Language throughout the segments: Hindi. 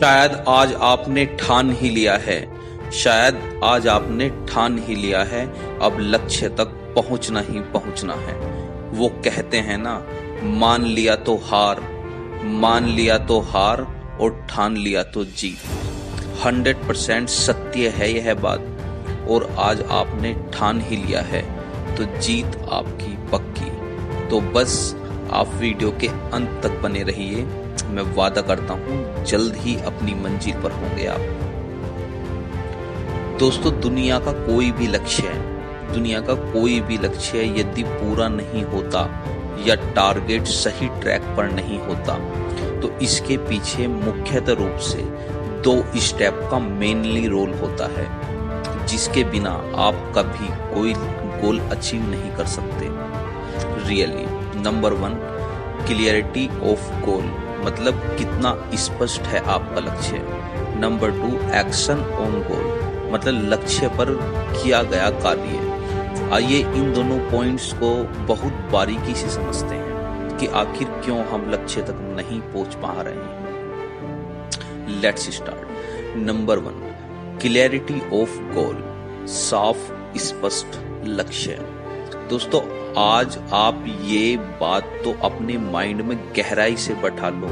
शायद आज आपने ठान ही लिया है, शायद आज आपने ठान ही लिया है, अब लक्ष्य तक पहुंचना ही पहुंचना है। वो कहते हैं ना, मान लिया तो हार, मान लिया तो हार और ठान लिया तो जीत। 100% सत्य है यह बात। और आज आपने ठान ही लिया है तो जीत आपकी पक्की। तो बस आप वीडियो के अंत तक बने रहिए, मैं वादा करता हूँ जल्द ही अपनी मंजिल पर होंगे आप। दोस्तों, दुनिया का कोई भी लक्ष्य है, दुनिया का कोई भी लक्ष्य यदि पूरा नहीं होता या टारगेट सही ट्रैक पर नहीं होता तो इसके पीछे मुख्यतः रूप से 2 स्टेप का मेनली रोल होता है, जिसके बिना आप कभी कोई गोल अचीव नहीं कर सकते रियली। नंबर 1, क्लियरिटी ऑफ गोल, मतलब कितना स्पष्ट है आपका लक्ष्य। नंबर 2, एक्शन ऑन गोल, मतलब लक्ष्य पर किया गया कार्य। आइए इन दोनों पॉइंट्स को बहुत बारीकी से समझते हैं कि आखिर क्यों हम लक्ष्य तक नहीं पहुंच पा रहे हैं। Let's start. Number 1, clarity of गोल, साफ स्पष्ट लक्ष्य। दोस्तों, आज आप ये बात तो अपने माइंड में गहराई से बैठा लो,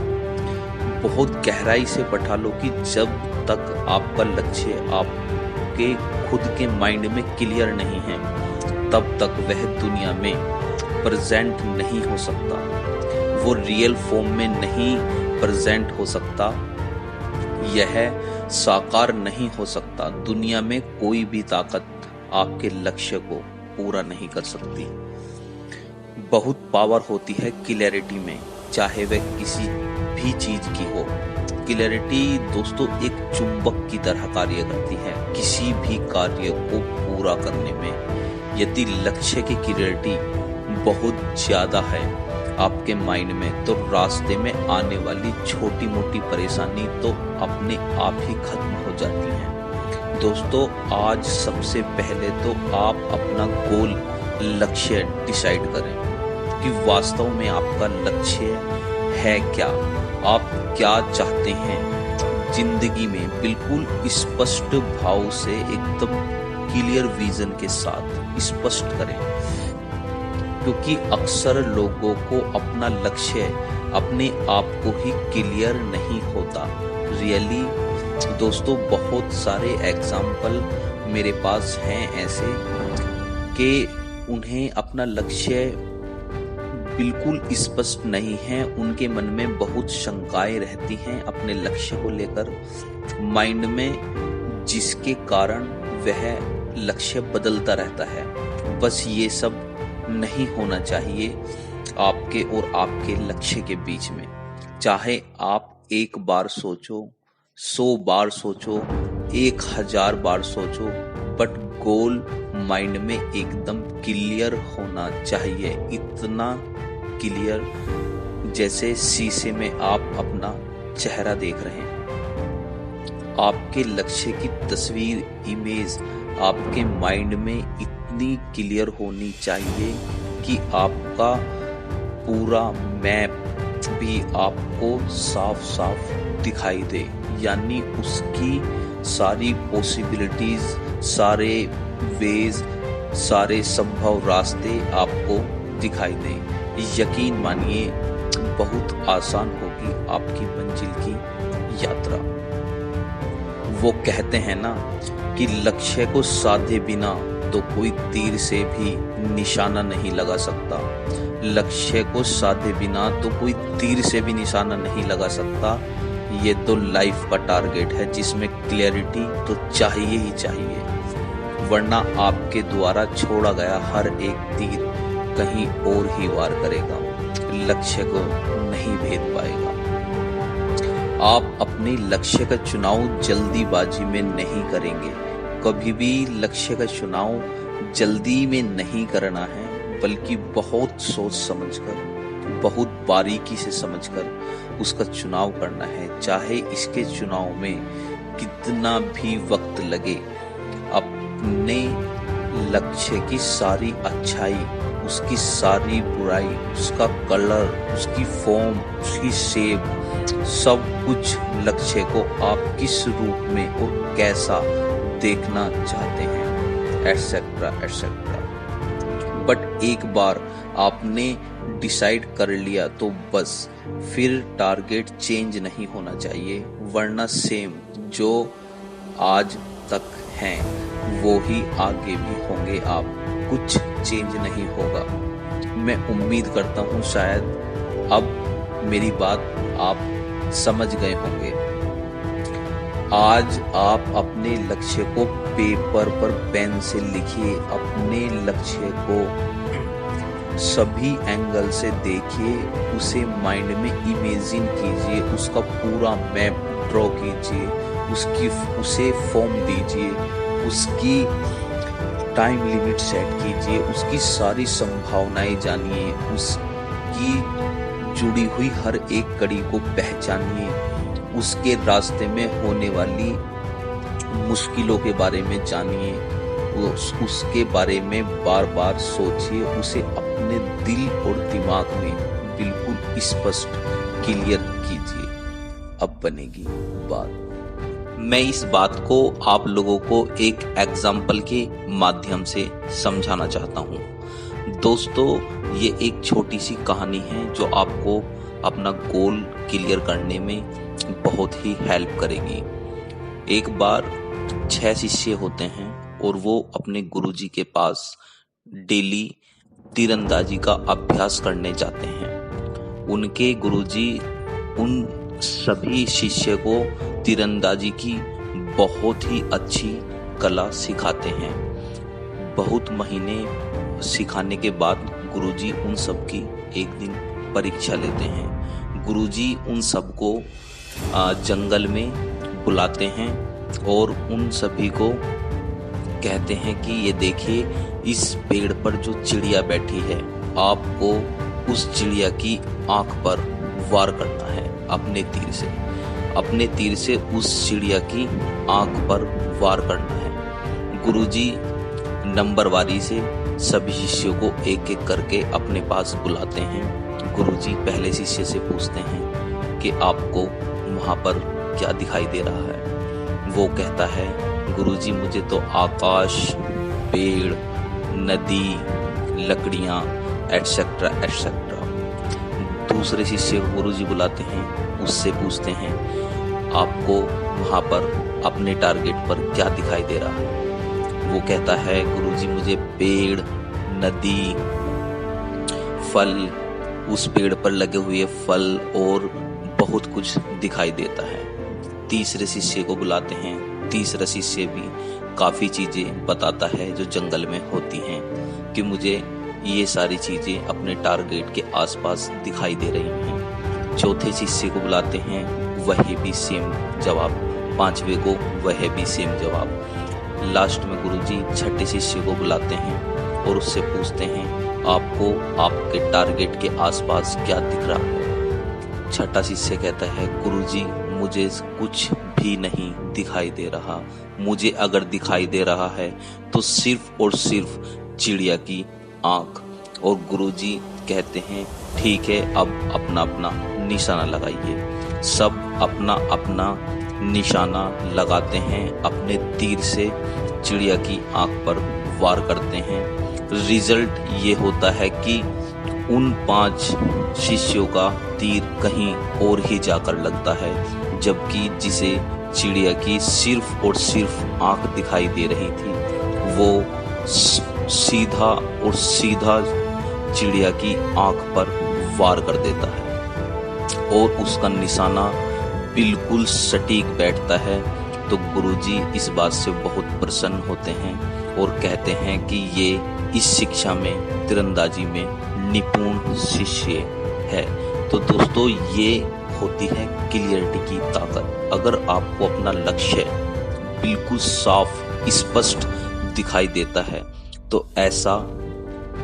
बहुत गहराई से बैठा लो कि जब तक आपका लक्ष्य आपके खुद के माइंड में क्लियर नहीं है तब तक वह दुनिया में प्रेजेंट नहीं हो सकता, वो रियल फॉर्म में नहीं प्रेजेंट हो सकता, यह साकार नहीं हो सकता। दुनिया में कोई भी ताकत आपके लक्ष्य को पूरा नहीं कर सकती। बहुत पावर होती है क्लैरिटी में, चाहे वह किसी भी चीज की हो। क्लैरिटी दोस्तों एक चुंबक की तरह कार्य करती है किसी भी कार्य को पूरा करने में। यदि लक्ष्य की क्लैरिटी बहुत ज्यादा है आपके माइंड में तो रास्ते में आने वाली छोटी मोटी परेशानी तो अपने आप ही खत्म हो जाती है। दोस्तों, आज सबसे पहले तो आप अपना गोल लक्ष्य डिसाइड करें कि वास्तव में आपका लक्ष्य है क्या, आप क्या चाहते हैं जिंदगी में। बिल्कुल स्पष्ट भाव से एकदम क्लियर विजन के साथ स्पष्ट करें, क्योंकि अक्सर लोगों को अपना लक्ष्य अपने आप को ही क्लियर नहीं होता रियली। दोस्तों, बहुत सारे एग्जाम्पल मेरे पास हैं ऐसे कि उन्हें अपना लक्ष्य बिल्कुल स्पष्ट नहीं है, उनके मन में बहुत शंकाएं रहती हैं अपने लक्ष्य को लेकर माइंड में, जिसके कारण वह लक्ष्य बदलता रहता है। बस ये सब नहीं होना चाहिए आपके और आपके लक्ष्य के बीच में। चाहे आप 1 बार सोचो, 100 बार सोचो, 1000 बार सोचो, बट गोल माइंड में एकदम क्लियर होना चाहिए। इतना क्लियर जैसे शीशे में आप अपना चेहरा देख रहे हैं। आपके लक्ष्य की तस्वीर, इमेज आपके माइंड में इतनी क्लियर होनी चाहिए कि आपका पूरा मैप भी आपको साफ साफ दिखाई दे, यानी उसकी सारी पॉसिबिलिटीज, सारे वेज, सारे संभव रास्ते आपको दिखाई दें। यकीन मानिए बहुत आसान होगी आपकी मंजिल की यात्रा। वो कहते हैं ना कि लक्ष्य को साधे बिना तो कोई तीर से भी निशाना नहीं लगा सकता। लक्ष्य को साधे बिना तो कोई तीर से भी निशाना नहीं लगा सकता। ये तो लाइफ का टारगेट है जिसमें क्लैरिटी तो चाहिए ही चाहिए, वरना आपके द्वारा छोड़ा गया हर एक तीर कहीं और ही वार करेगा, लक्ष्य को नहीं भेद पाएगा। आप अपने लक्ष्य का चुनाव जल्दीबाजी में नहीं करेंगे। कभी भी लक्ष्य का चुनाव जल्दी में नहीं करना है, बल्कि बहुत सोच समझकर, बहुत बारीकी से समझकर उसका चुनाव करना है। चाहे इसके चुनाव में कितना भी वक्त लगे, अपने लक्ष्य की सारी अच्छाई, उसकी सारी बुराई, उसका कलर, उसकी फॉर्म, उसकी शेप, सब कुछ लक्ष्य को आप किस रूप में और कैसा देखना चाहते हैं, एटसेट्रा एटसेट्रा। बट एक बार आपने डिसाइड कर लिया तो बस फिर टारगेट चेंज नहीं होना चाहिए, वरना सेम जो आज तक हैं वो ही आगे भी होंगे, आप कुछ चेंज नहीं होगा। मैं उम्मीद करता हूँ शायद अब मेरी बात आप समझ गए होंगे। आज आप अपने लक्ष्य को पेपर पर पेन से लिखिए, अपने लक्ष्य को सभी एंगल से देखिए, उसे माइंड में इमेजिन कीजिए, उसका पूरा मैप ड्रॉ कीजिए, उसे फॉर्म दीजिए, उसकी टाइम लिमिट सेट कीजिए, उसकी सारी संभावनाएं जानिए, उसकी जुड़ी हुई हर एक कड़ी को पहचानिए, उसके रास्ते में होने वाली मुश्किलों के बारे में जानिए, उसके बारे में बार बार सोचिए, उसे अपने दिल और दिमाग में बिल्कुल स्पष्ट क्लियर कीजिए। अब बनेगी बात। मैं इस बात को आप लोगों को एक एग्जाम्पल के माध्यम से समझाना चाहता हूँ। दोस्तों, ये एक छोटी सी कहानी है जो आपको अपना गोल क्लियर करने में बहुत ही हेल्प करेगी। एक बार 6 शिष्य होते हैं और वो अपने गुरुजी के पास डेली तीरंदाजी का अभ्यास करने जाते हैं। उनके गुरुजी उन सभी शिष्य को तीरंदाजी की बहुत ही अच्छी कला सिखाते हैं। बहुत महीने सिखाने के बाद गुरुजी उन सब की एक दिन परीक्षा लेते हैं। गुरुजी उन सबको जंगल में बुलाते हैं और उन सभी को कहते हैं कि ये देखिए, इस पेड़ पर जो चिड़िया बैठी है, आपको उस चिड़िया की आंख पर वार करना है अपने तीर से उस चिड़िया की आंख पर वार करना है। गुरुजी नंबरवारी से सभी शिष्यों को एक एक करके अपने पास बुलाते हैं। गुरुजी पहले शिष्य से पूछते हैं कि आपको वहां पर क्या दिखाई दे रहा है। वो कहता है, गुरुजी मुझे तो आकाश, पेड़, नदी, लकड़ियां एटसेट्रा एटसेट्रा। दूसरे शिष्य को गुरुजी बुलाते हैं, उससे पूछते हैं आपको वहां पर अपने टारगेट पर क्या दिखाई दे रहा है। वो कहता है, गुरुजी मुझे पेड़, नदी, फल, उस पेड़ पर लगे हुए फल और बहुत कुछ दिखाई देता है। तीसरे शिष्य को बुलाते हैं। तीसरा शिष्य भी काफी चीजें बताता है जो जंगल में होती हैं कि मुझे ये सारी चीजें अपने टारगेट के आसपास दिखाई दे रही हैं। चौथे शिष्य को बुलाते हैं, वह भी सेम जवाब। पांचवे को वह भी सेम जवाब। लास्ट में गुरुजी छठे शिष्य को बुलाते हैं और उससे पूछते हैं आपको आपके टारगेट के आसपास क्या दिख रहा है। छठा शिष्य कहता है, गुरुजी मुझे कुछ भी नहीं दिखाई दे रहा, मुझे अगर दिखाई दे रहा है तो सिर्फ और सिर्फ चिड़िया की आंख। और गुरुजी कहते हैं, ठीक है, अब अपना अपना निशाना लगाइए। सब अपना अपना निशाना लगाते हैं, अपने तीर से चिड़िया की आंख पर वार करते हैं। रिजल्ट ये होता है कि उन 5 शिष्यों का तीर कहीं और ही जाकर लगता है, जबकि जिसे चिड़िया की सिर्फ और सिर्फ आंख दिखाई दे रही थी, वो सीधा और सीधा चिड़िया की आंख पर वार कर देता है और उसका निशाना बिल्कुल सटीक बैठता है। तो गुरुजी इस बात से बहुत प्रसन्न होते हैं और कहते हैं कि ये इस शिक्षा में, तीरंदाजी में निपुण शिष्य है। तो दोस्तों, ये होती है क्लियरिटी की ताकत। अगर आपको अपना लक्ष्य बिल्कुल साफ स्पष्ट दिखाई देता है तो ऐसा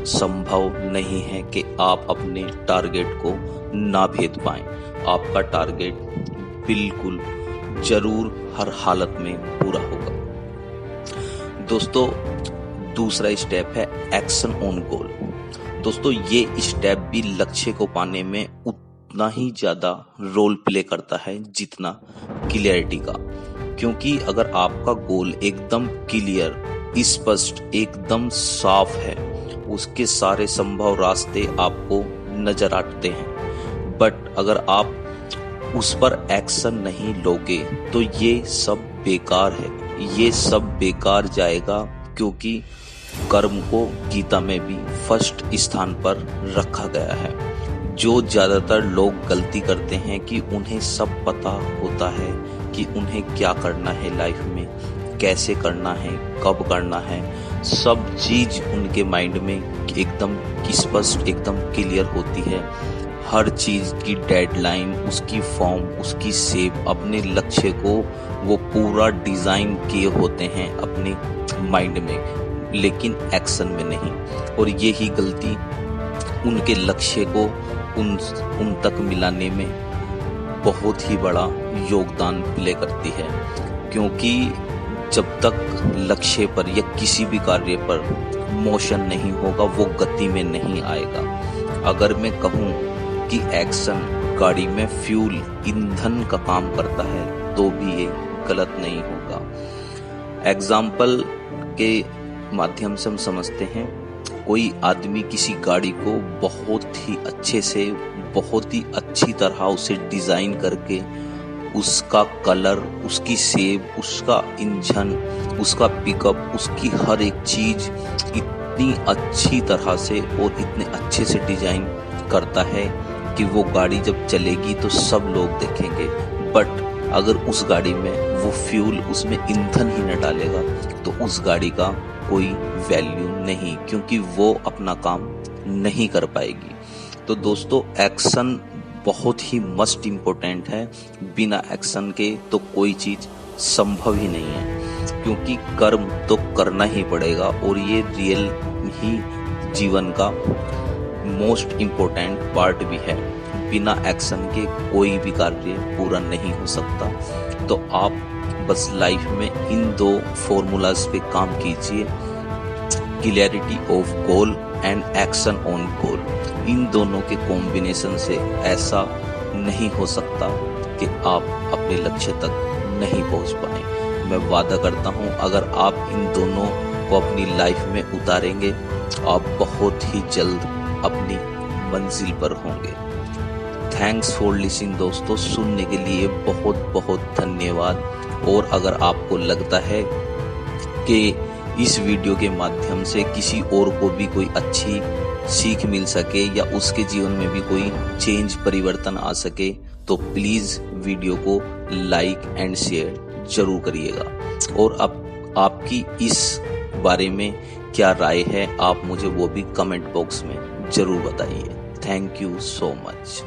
संभव नहीं है कि आप अपने टारगेट को ना भेद पाएं। आपका टारगेट बिल्कुल जरूर हर हालत में पूरा होगा। दोस्तों, दूसरा स्टेप है एक्शन ऑन गोल। दोस्तों, ये स्टेप भी लक्ष्य को पाने में उतना ही ज़्यादा रोल प्ले करता है जितना क्लियरिटी का। क्योंकि अगर आपका गोल एकदम क्लियर, स्पष्ट, एकदम साफ है, उसके सारे संभव रास्ते आपको नजर आते हैं, बट अगर आप उस पर एक्शन नहीं लोगे तो ये सब बेकार है, ये सब बेकार जाएगा। क्योंकि कर्म को गीता में भी फर्स्ट स्थान पर रखा गया है। जो ज्यादातर लोग गलती करते हैं कि उन्हें सब पता होता है कि उन्हें क्या करना है लाइफ में, कैसे करना है, कब करना है, सब चीज उनके माइंड में एकदम स्पष्ट, एकदम क्लियर होती है। हर चीज की डेडलाइन, उसकी फॉर्म, उसकी शेप, अपने लक्ष्य को वो पूरा डिजाइन किए होते हैं अपने माइंड में, लेकिन एक्शन में नहीं। और यही गलती उनके लक्ष्य को उन तक मिलाने में बहुत ही बड़ा योगदान प्ले करती है। क्योंकि जब तक लक्ष्य पर या किसी भी कार्य पर मोशन नहीं होगा, वो गति में नहीं आएगा। अगर मैं कहूँ कि एक्शन गाड़ी में फ्यूल, ईंधन का काम करता है, तो भी ये गलत नहीं होगा। एग्जाम्पल के माध्यम से हम समझते हैं, कोई आदमी किसी गाड़ी को बहुत ही अच्छे से, बहुत ही अच्छी तरह उसे डिजाइन करके, उसका कलर, उसकी शेप, उसका इंजन, उसका पिकअप, उसकी हर एक चीज इतनी अच्छी तरह से और इतने अच्छे से डिजाइन करता है कि वो गाड़ी जब चलेगी तो सब लोग देखेंगे। बट अगर उस गाड़ी में वो फ्यूल, उसमें ईंधन ही न डालेगा तो उस गाड़ी का कोई वैल्यू नहीं, क्योंकि वो अपना काम नहीं कर पाएगी। तो दोस्तों, एक्शन बहुत ही मस्ट इम्पोर्टेंट है। बिना एक्शन के तो कोई चीज संभव ही नहीं है, क्योंकि कर्म तो करना ही पड़ेगा और ये रियल ही जीवन का मोस्ट इम्पोर्टेंट पार्ट भी है। बिना एक्शन के कोई भी कार्य पूरा नहीं हो सकता। तो आप बस लाइफ में इन दो फॉर्मूलाज पे काम कीजिए, clarity of goal and action on goal. इन दोनों के कॉम्बिनेशन से ऐसा नहीं हो सकता कि आप अपने लक्ष्य तक नहीं पहुंच पाए। मैं वादा करता हूं, अगर आप इन दोनों को अपनी लाइफ में उतारेंगे, आप बहुत ही जल्द अपनी मंजिल पर होंगे। थैंक्स फॉर लिसनिंग दोस्तों, सुनने के लिए बहुत बहुत धन्यवाद। और अगर आपको लगता है कि इस वीडियो के माध्यम से किसी और को भी कोई अच्छी सीख मिल सके या उसके जीवन में भी कोई चेंज, परिवर्तन आ सके, तो प्लीज वीडियो को लाइक एंड शेयर जरूर करिएगा। और अब आपकी इस बारे में क्या राय है, आप मुझे वो भी कमेंट बॉक्स में जरूर बताइए। Thank you so much.